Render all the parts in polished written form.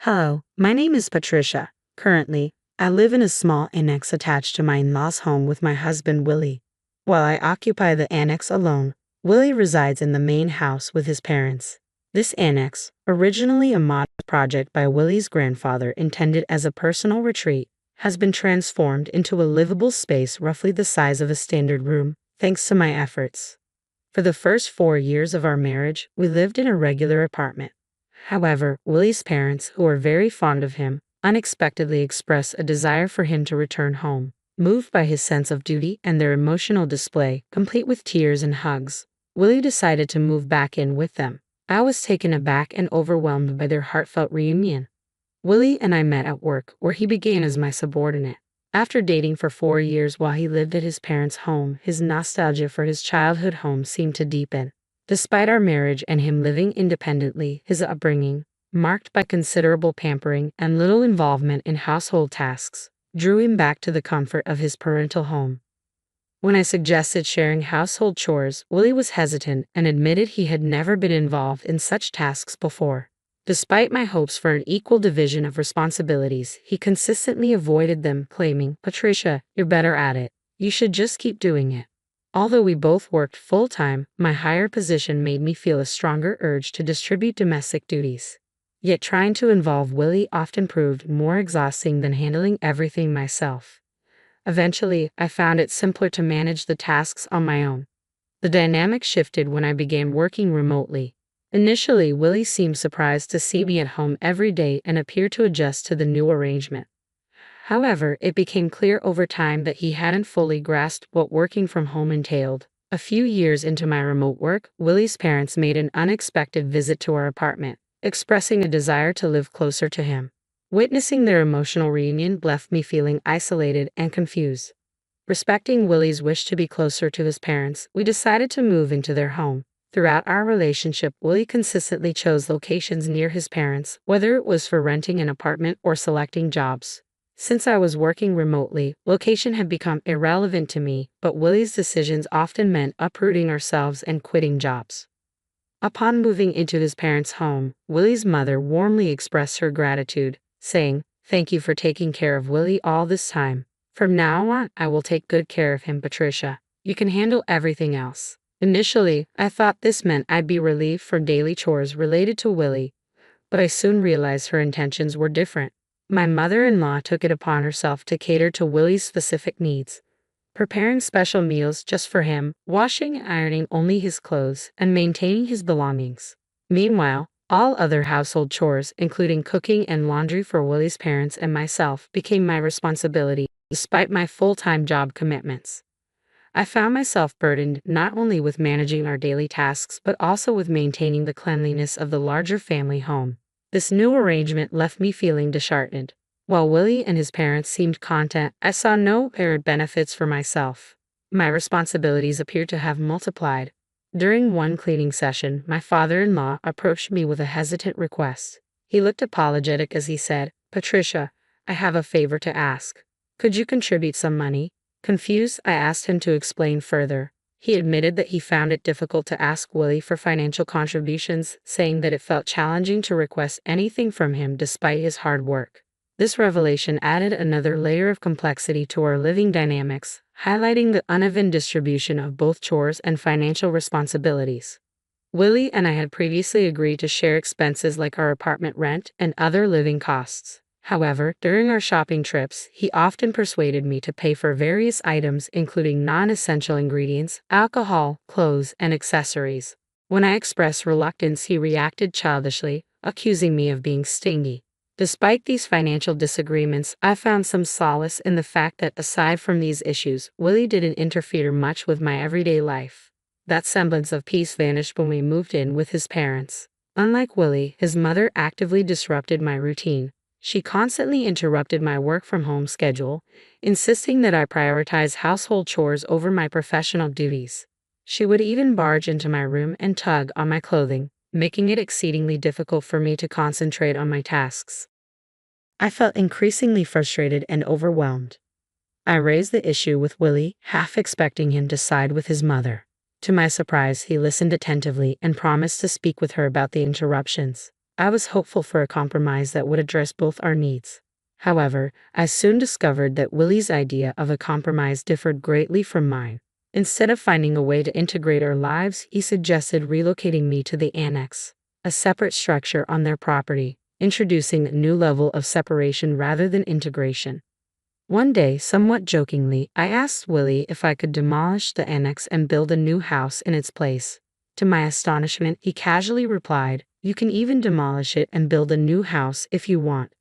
Hello, my name is Patricia. Currently, I live in a small annex attached to my in-laws' home with my husband Willie. While I occupy the annex alone, Willie resides in the main house with his parents. This annex, originally a modest project by Willie's grandfather intended as a personal retreat, has been transformed into a livable space roughly the size of a standard room, thanks to my efforts. For the first 4 years of our marriage, we lived in a regular apartment. However, Willie's parents, who are very fond of him, unexpectedly expressed a desire for him to return home. Moved by his sense of duty and their emotional display, complete with tears and hugs, Willie decided to move back in with them. I was taken aback and overwhelmed by their heartfelt reunion. Willie and I met at work, where he began as my subordinate. After dating for 4 years while he lived at his parents' home, his nostalgia for his childhood home seemed to deepen. Despite our marriage and him living independently, his upbringing, marked by considerable pampering and little involvement in household tasks, drew him back to the comfort of his parental home. When I suggested sharing household chores, Willie was hesitant and admitted he had never been involved in such tasks before. Despite my hopes for an equal division of responsibilities, he consistently avoided them, claiming, "Patricia, you're better at it. You should just keep doing it." Although we both worked full-time, my higher position made me feel a stronger urge to distribute domestic duties. Yet trying to involve Willie often proved more exhausting than handling everything myself. Eventually, I found it simpler to manage the tasks on my own. The dynamic shifted when I began working remotely. Initially, Willie seemed surprised to see me at home every day and appeared to adjust to the new arrangement. However, it became clear over time that he hadn't fully grasped what working from home entailed. A few years into my remote work, Willie's parents made an unexpected visit to our apartment, expressing a desire to live closer to him. Witnessing their emotional reunion left me feeling isolated and confused. Respecting Willie's wish to be closer to his parents, we decided to move into their home. Throughout our relationship, Willie consistently chose locations near his parents, whether it was for renting an apartment or selecting jobs. Since I was working remotely, location had become irrelevant to me, but Willie's decisions often meant uprooting ourselves and quitting jobs. Upon moving into his parents' home, Willie's mother warmly expressed her gratitude, saying, "Thank you for taking care of Willie all this time. From now on, I will take good care of him, Patricia. You can handle everything else." Initially, I thought this meant I'd be relieved from daily chores related to Willie, but I soon realized her intentions were different. My mother-in-law took it upon herself to cater to Willie's specific needs, preparing special meals just for him, washing and ironing only his clothes, and maintaining his belongings. Meanwhile, all other household chores, including cooking and laundry for Willie's parents and myself, became my responsibility, despite my full-time job commitments. I found myself burdened not only with managing our daily tasks but also with maintaining the cleanliness of the larger family home. This new arrangement left me feeling disheartened. While Willie and his parents seemed content, I saw no apparent benefits for myself. My responsibilities appeared to have multiplied. During one cleaning session, my father-in-law approached me with a hesitant request. He looked apologetic as he said, "Patricia, I have a favor to ask. Could you contribute some money?" Confused, I asked him to explain further. He admitted that he found it difficult to ask Willie for financial contributions, saying that it felt challenging to request anything from him despite his hard work. This revelation added another layer of complexity to our living dynamics, highlighting the uneven distribution of both chores and financial responsibilities. Willie and I had previously agreed to share expenses like our apartment rent and other living costs. However, during our shopping trips, he often persuaded me to pay for various items including non-essential ingredients, alcohol, clothes, and accessories. When I expressed reluctance, he reacted childishly, accusing me of being stingy. Despite these financial disagreements, I found some solace in the fact that aside from these issues, Willie didn't interfere much with my everyday life. That semblance of peace vanished when we moved in with his parents. Unlike Willie, his mother actively disrupted my routine. She constantly interrupted my work-from-home schedule, insisting that I prioritize household chores over my professional duties. She would even barge into my room and tug on my clothing, making it exceedingly difficult for me to concentrate on my tasks. I felt increasingly frustrated and overwhelmed. I raised the issue with Willie, half expecting him to side with his mother. To my surprise, he listened attentively and promised to speak with her about the interruptions. I was hopeful for a compromise that would address both our needs. However, I soon discovered that Willie's idea of a compromise differed greatly from mine. Instead of finding a way to integrate our lives, he suggested relocating me to the annex, a separate structure on their property, introducing a new level of separation rather than integration. One day, somewhat jokingly, I asked Willie if I could demolish the annex and build a new house in its place. To my astonishment, he casually replied, "You can even demolish it and build a new house if you want."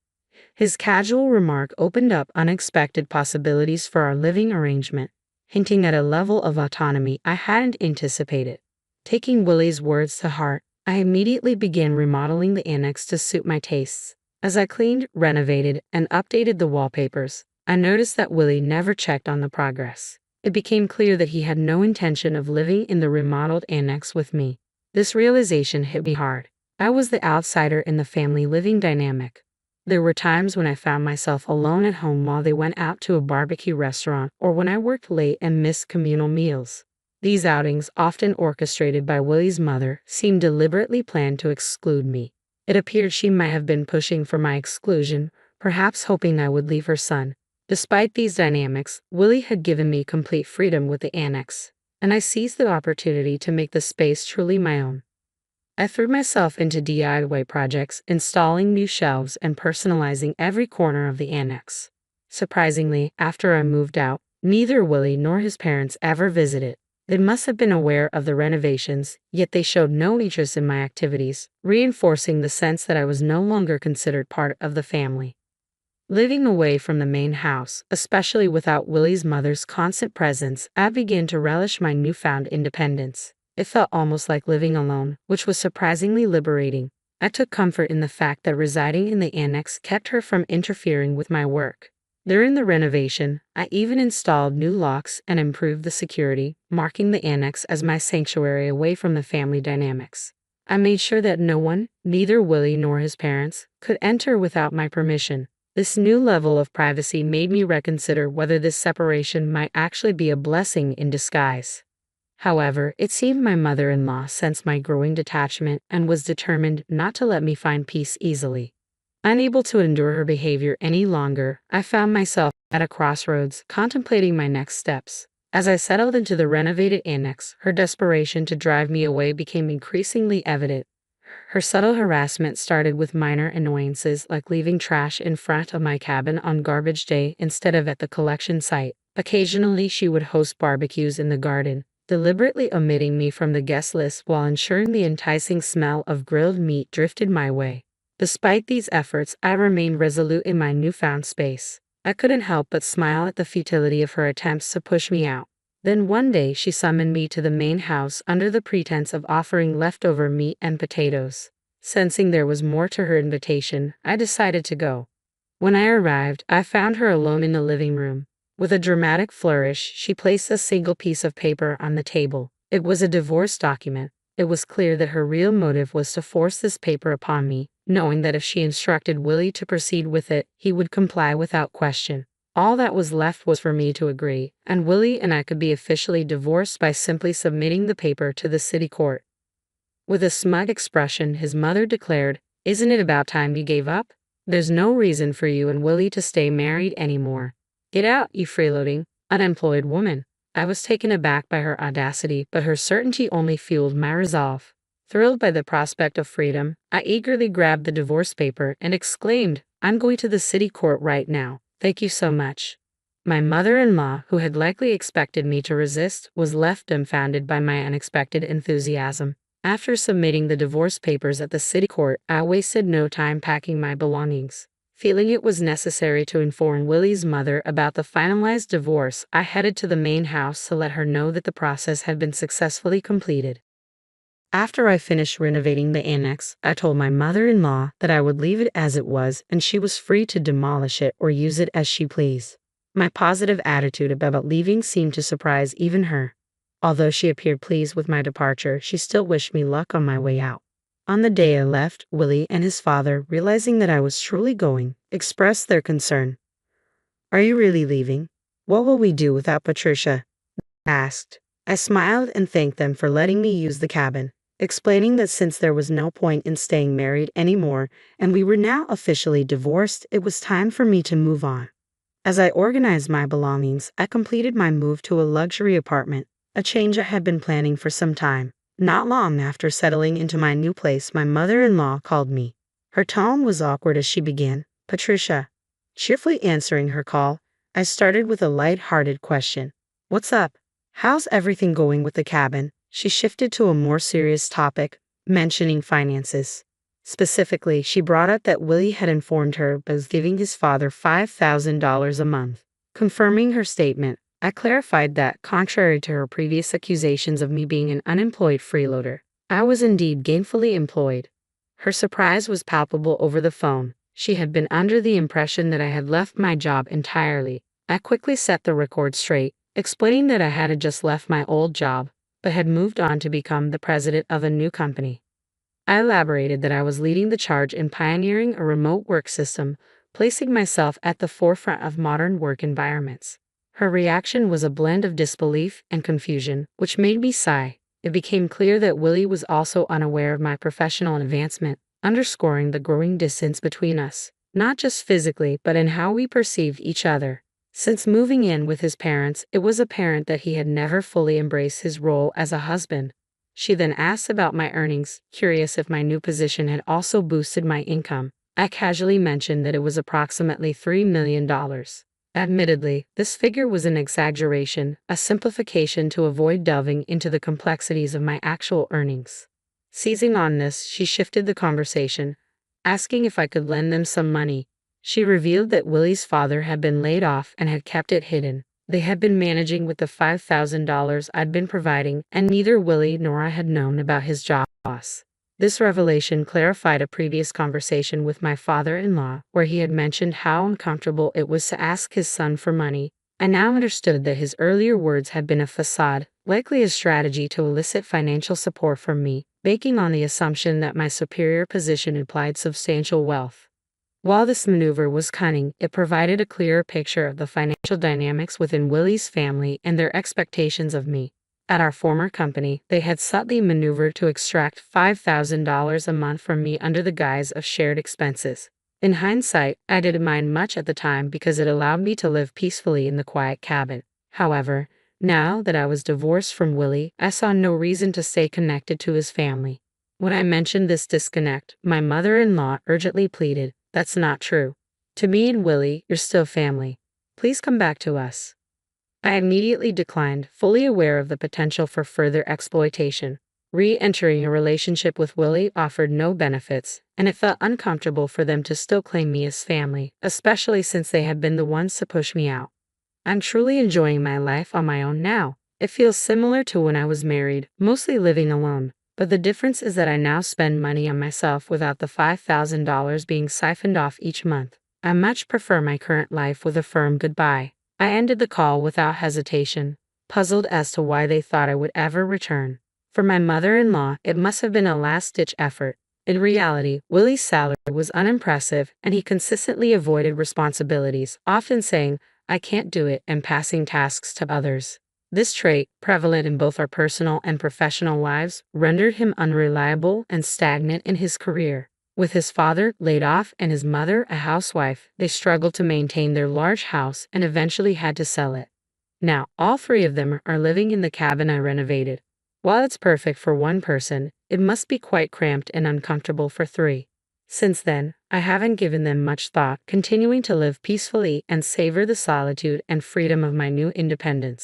His casual remark opened up unexpected possibilities for our living arrangement, hinting at a level of autonomy I hadn't anticipated. Taking Willie's words to heart, I immediately began remodeling the annex to suit my tastes. As I cleaned, renovated, and updated the wallpapers, I noticed that Willie never checked on the progress. It became clear that he had no intention of living in the remodeled annex with me. This realization hit me hard. I was the outsider in the family living dynamic. There were times when I found myself alone at home while they went out to a barbecue restaurant or when I worked late and missed communal meals. These outings, often orchestrated by Willie's mother, seemed deliberately planned to exclude me. It appeared she might have been pushing for my exclusion, perhaps hoping I would leave her son. Despite these dynamics, Willie had given me complete freedom with the annex, and I seized the opportunity to make the space truly my own. I threw myself into DIY projects, installing new shelves and personalizing every corner of the annex. Surprisingly, after I moved out, neither Willie nor his parents ever visited. They must have been aware of the renovations, yet they showed no interest in my activities, reinforcing the sense that I was no longer considered part of the family. Living away from the main house, especially without Willie's mother's constant presence, I began to relish my newfound independence. It felt almost like living alone, which was surprisingly liberating. I took comfort in the fact that residing in the annex kept her from interfering with my work. During the renovation, I even installed new locks and improved the security, marking the annex as my sanctuary away from the family dynamics. I made sure that no one, neither Willie nor his parents, could enter without my permission. This new level of privacy made me reconsider whether this separation might actually be a blessing in disguise. However, it seemed my mother-in-law sensed my growing detachment and was determined not to let me find peace easily. Unable to endure her behavior any longer, I found myself at a crossroads, contemplating my next steps. As I settled into the renovated annex, her desperation to drive me away became increasingly evident. Her subtle harassment started with minor annoyances like leaving trash in front of my cabin on garbage day instead of at the collection site. Occasionally, she would host barbecues in the garden, deliberately omitting me from the guest list while ensuring the enticing smell of grilled meat drifted my way. Despite these efforts, I remained resolute in my newfound space. I couldn't help but smile at the futility of her attempts to push me out. Then one day she summoned me to the main house under the pretense of offering leftover meat and potatoes. Sensing there was more to her invitation, I decided to go. When I arrived, I found her alone in the living room. With a dramatic flourish, she placed a single piece of paper on the table. It was a divorce document. It was clear that her real motive was to force this paper upon me, knowing that if she instructed Willie to proceed with it, he would comply without question. All that was left was for me to agree, and Willie and I could be officially divorced by simply submitting the paper to the city court. With a smug expression, his mother declared, "Isn't it about time you gave up? There's no reason for you and Willie to stay married anymore. Get out, you freeloading, unemployed woman." I was taken aback by her audacity, but her certainty only fueled my resolve. Thrilled by the prospect of freedom, I eagerly grabbed the divorce paper and exclaimed, "I'm going to the city court right now. Thank you so much." My mother-in-law, who had likely expected me to resist, was left dumbfounded by my unexpected enthusiasm. After submitting the divorce papers at the city court, I wasted no time packing my belongings. Feeling it was necessary to inform Willie's mother about the finalized divorce, I headed to the main house to let her know that the process had been successfully completed. After I finished renovating the annex, I told my mother-in-law that I would leave it as it was and she was free to demolish it or use it as she pleased. My positive attitude about leaving seemed to surprise even her. Although she appeared pleased with my departure, she still wished me luck on my way out. On the day I left, Willie and his father, realizing that I was truly going, expressed their concern. "Are you really leaving? What will we do without Patricia?" they asked. I smiled and thanked them for letting me use the cabin. explaining that since there was no point in staying married anymore and we were now officially divorced, it was time for me to move on. As I organized my belongings, I completed my move to a luxury apartment, a change I had been planning for some time. Not long after settling into my new place, my mother-in-law called me. Her tone was awkward as she began, "Patricia." Cheerfully answering her call, I started with a light-hearted question. "What's up? How's everything going with the cabin?" She shifted to a more serious topic, mentioning finances. Specifically, she brought up that Willie had informed her was giving his father $5,000 a month. Confirming her statement, I clarified that, contrary to her previous accusations of me being an unemployed freeloader, I was indeed gainfully employed. Her surprise was palpable over the phone. She had been under the impression that I had left my job entirely. I quickly set the record straight, explaining that I had just left my old job, but had moved on to become the president of a new company. I elaborated that I was leading the charge in pioneering a remote work system, placing myself at the forefront of modern work environments. Her reaction was a blend of disbelief and confusion, which made me sigh. It became clear that Willie was also unaware of my professional advancement, underscoring the growing distance between us, not just physically but in how we perceived each other. Since moving in with his parents, it was apparent that he had never fully embraced his role as a husband. She then asked about my earnings, curious if my new position had also boosted my income. I casually mentioned that it was approximately $3 million. Admittedly, this figure was an exaggeration, a simplification to avoid delving into the complexities of my actual earnings. Seizing on this, she shifted the conversation, asking if I could lend them some money. She revealed that Willie's father had been laid off and had kept it hidden. They had been managing with the $5,000 I'd been providing, and neither Willie nor I had known about his job loss. This revelation clarified a previous conversation with my father-in-law, where he had mentioned how uncomfortable it was to ask his son for money. I now understood that his earlier words had been a facade, likely a strategy to elicit financial support from me, banking on the assumption that my superior position implied substantial wealth. While this maneuver was cunning, it provided a clearer picture of the financial dynamics within Willie's family and their expectations of me. At our former company, they had subtly maneuvered to extract $5,000 a month from me under the guise of shared expenses. In hindsight, I didn't mind much at the time because it allowed me to live peacefully in the quiet cabin. However, now that I was divorced from Willie, I saw no reason to stay connected to his family. When I mentioned this disconnect, my mother-in-law urgently pleaded, "That's not true. To me and Willie, you're still family. Please come back to us." I immediately declined, fully aware of the potential for further exploitation. Re-entering a relationship with Willie offered no benefits, and it felt uncomfortable for them to still claim me as family, especially since they had been the ones to push me out. I'm truly enjoying my life on my own now. It feels similar to when I was married, mostly living alone, but the difference is that I now spend money on myself without the $5,000 being siphoned off each month. I much prefer my current life with a firm goodbye. I ended the call without hesitation, puzzled as to why they thought I would ever return. For my mother-in-law, it must have been a last-ditch effort. In reality, Willie's salary was unimpressive, and he consistently avoided responsibilities, often saying, "I can't do it," and passing tasks to others. This trait, prevalent in both our personal and professional lives, rendered him unreliable and stagnant in his career. With his father laid off and his mother a housewife, they struggled to maintain their large house and eventually had to sell it. Now, all three of them are living in the cabin I renovated. While it's perfect for one person, it must be quite cramped and uncomfortable for three. Since then, I haven't given them much thought, continuing to live peacefully and savor the solitude and freedom of my new independence.